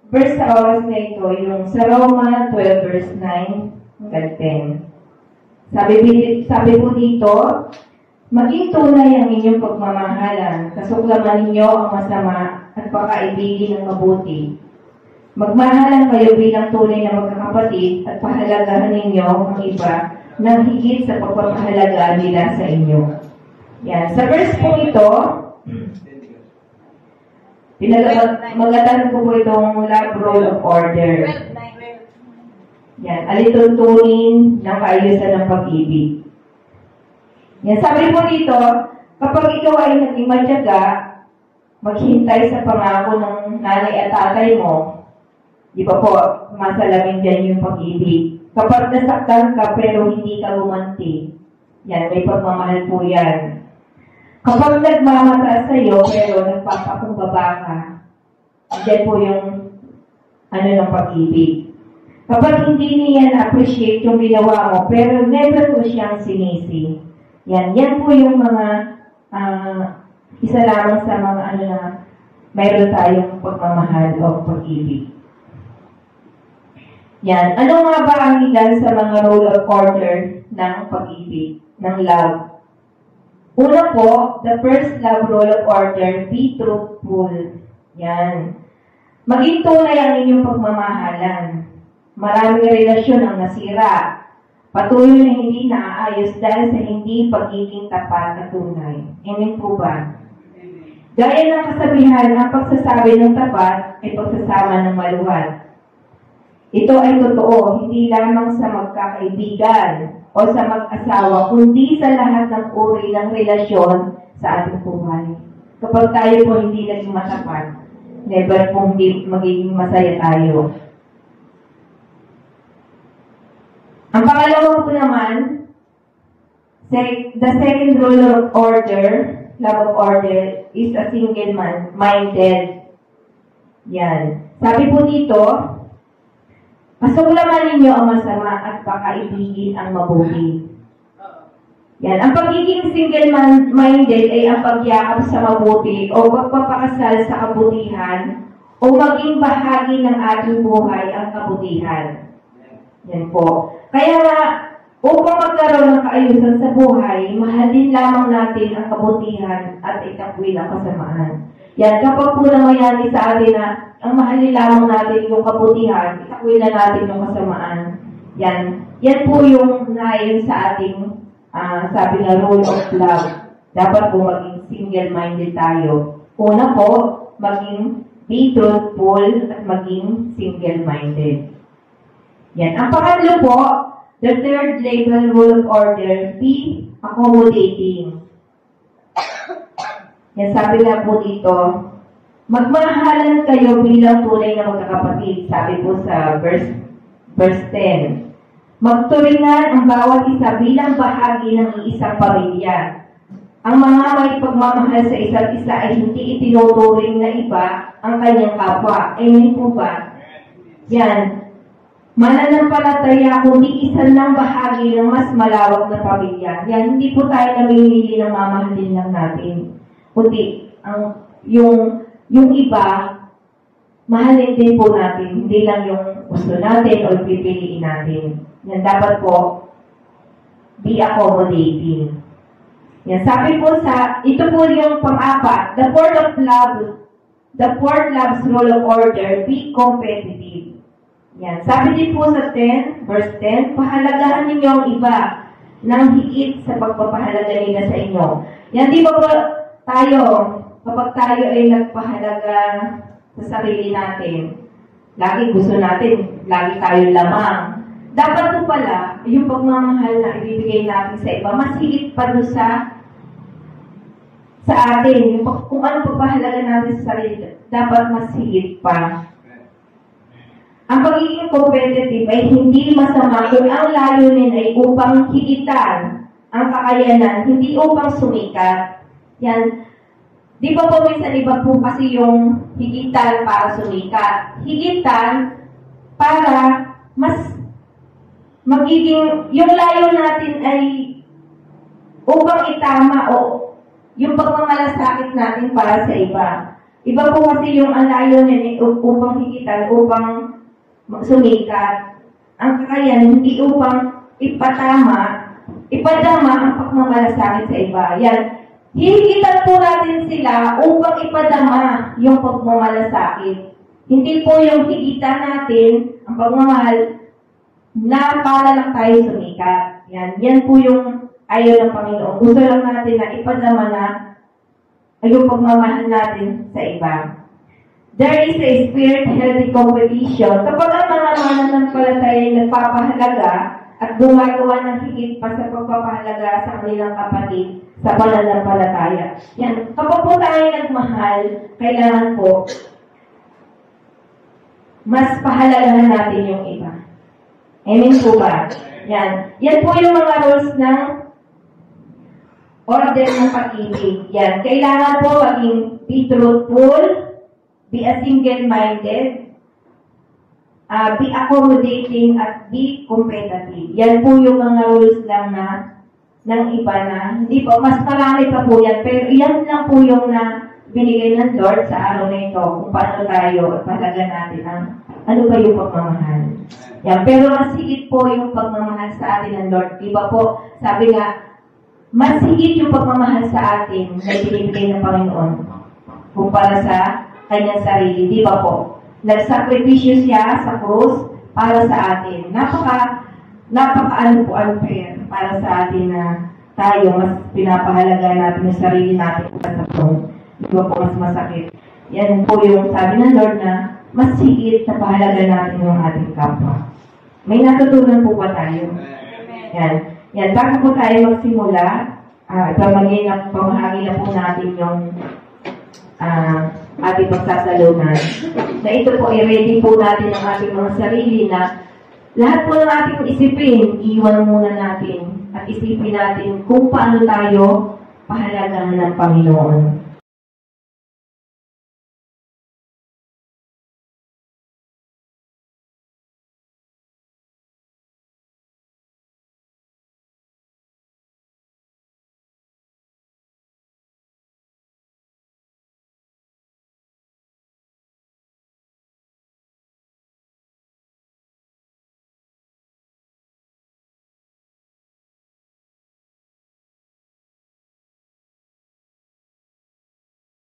verse sa oras na ito, yung sa Roma 12 verse 9 hanggang 10. Sabi po dito, maging tunay ang inyong pagmamahalan, kasuklaman ninyo ang masama at pakaibigin ng mabuti. Magmahalan kayo bilang tunay na magkakapatid at pahalagahan ninyo ang iba ng higit sa pagpapahalaga nila sa inyo. Yan. Sa verse po ito, magatan ko po itong love rule of order. Yan. Alituntunin ng kaayusan ng pag-ibig. Yan. Sabi po dito, kapag ikaw ay naging matyaga, maghintay sa pangako ng nanay at tatay mo, di ba po, masalamin dyan yung pag-ibig. Kapag nasaktan ka pero hindi ka gumanti, yan, may pagmamahal po yan. Kapag nagmamata sa'yo pero nagpapakumbaba ka, dyan po yung ng pag-ibig. Kapag hindi niya na-appreciate yung ginawa mo pero never ko siyang sinisi, yan po yung mga isa lamang sa mga na mayroon tayong pagmamahal o pag-ibig. Yan. Ano nga ba ang ilan sa mga rule of order ng pag-ibig, ng love? Una po, the first love rule of order, be truthful. Yan. Maging tunay ang inyong pagmamahalan. Maraming relasyon ang nasira. Patuloy na hindi naaayos dahil sa hindi pagiging tapat at tunay. Amen po ba? Gaya ng kasabihan, ang pagsasabi ng tapat ay pagsasama ng maluwal. Ito ay totoo, hindi lamang sa magkakaibigan o sa mag-asawa, kundi sa lahat ng uri ng relasyon sa ating buhay. Kapag tayo po hindi naging matapat, never pong magiging masaya tayo. Ang pangalawa po naman, the second rule of order, love of order, is a single-minded. Yan. Sabi po dito, kasuklaman ninyo ang masama at pakaibigin ang mabuti. Yan. Ang pagiging single-minded ay ang pagyakap sa mabuti o pagpapakasal sa kabutihan o maging bahagi ng ating buhay ang kabutihan. Yan po. Kaya nga, upang magkaroon ng kaayusan sa buhay, mahalin lamang natin ang kabutihan at itakwil ang kasamaan. Yan. Kapag po namayani sa atin na ang mahalin lamang natin yung kabutihan, itakwil na natin yung kasamaan. Yan po yung nayon sa ating, sabi na, rule of love. Dapat po maging single-minded tayo. Una po, maging be truthful at maging single-minded. Yan. Ang pangatlo po, the third level rule of order, be accommodating. Yan, sabi nga po dito, magmahalan kayo bilang tunay na magkakapatid, sabi po sa verse 10. Magturingan ang bawat isa bilang bahagi ng iisang pamilya. Ang mga may pagmamahal sa isa't isa ay hindi itinuturing na iba ang kanyang kapwa. Amen po ba? Yan. Mananampalataya kundi isa ng bahagi ng mas malawak na pamilya. Yan, hindi po tayo namimili ng mamahalin lang natin. Kundi, yung iba, mahalin din po natin. Hindi lang yung gusto natin o pipiliin natin. Yan, dapat po, be accommodating. Yan, sabi po ito po yung pang-apat, the fourth love's rule of order, be competitive. Yan. Sabi din po sa 10, verse 10, pahalagahan ninyo ang iba ng higit sa pagpapahalaga nila sa inyo. Yan, di ba po tayo, kapag tayo ay nagpahalaga sa sarili natin, lagi gusto natin, lagi tayo lamang. Dapat po pala, yung pagmamahal na ibibigay natin sa iba, mas higit pa doon sa atin. Kung ano pagpahalaga natin sa sarili, dapat mas higit pa. Ang pagiging competitive ay hindi masama kung ang layunin ay upang higitan ang kakayanan, hindi upang sumikat. Yan. Di ba po minsan iba po kasi yung higitan para sumikat. Higitan para mas magiging, yung layo natin ay upang itama o yung pagmamalasakit natin para sa iba. Iba po kasi yung ang layunin upang higitan, upang sumikat. Ang kakayan, hindi upang ipadama ang pagmamalasakit sa iba. Yan. Hihigitan po natin sila upang ipadama yung pagmamalasakit. Hindi po yung higitan natin, ang pagmamahal, na para lang tayo sumikat. Yan po yung ayaw ng Panginoon. Gusto lang natin na ipadama na yung pagmamahal natin sa iba. There is a spirit-healthy competition. Kapag ang mga mananampalataya ay nagpapahalaga at gumagawa ng higit pa sa pagpapahalaga sa kanilang kapatid sa pananampalataya. Yan. Kapag po tayo nagmahal, kailangan po mas pahalagahan natin yung iba. Amen po ba? Yan. Yan po yung mga rules ng order ng pag-ibig. Yan. Kailangan po maging be truthful, be a single-minded, be accommodating, at be competitive. Yan po yung mga rules lang na ng iba na, hindi po, mas marami pa po yan, pero yan lang po yung na binigay ng Lord sa araw na ito, kung paano tayo pahalaga natin ang ano ba yung pagmamahal. Yan. Pero mas higit po yung pagmamahal sa atin ng Lord. Iba po, sabi nga, mas higit yung pagmamahal sa atin na binibigay ng Panginoon kumpara sa kanyang sarili. Di ba po? Nagsakripisyo siya sa krus para sa atin. Napaka unfair para sa atin na tayo mas pinapahalaga natin yung sarili natin sa krus. Di ba po mas masakit? Yan po yung sabi ng Lord na mas higit na pahalaga natin yung ating kapwa. May natutunan po ba tayo? Yan. Yan, bago po tayo magsimula, pamahagi na po natin yung ating pagsasalunan. Na ito po, i-ready po natin ang ating mga sarili na lahat po ng ating isipin, iwan muna natin at isipin natin kung paano tayo pahalagahan ng Panginoon.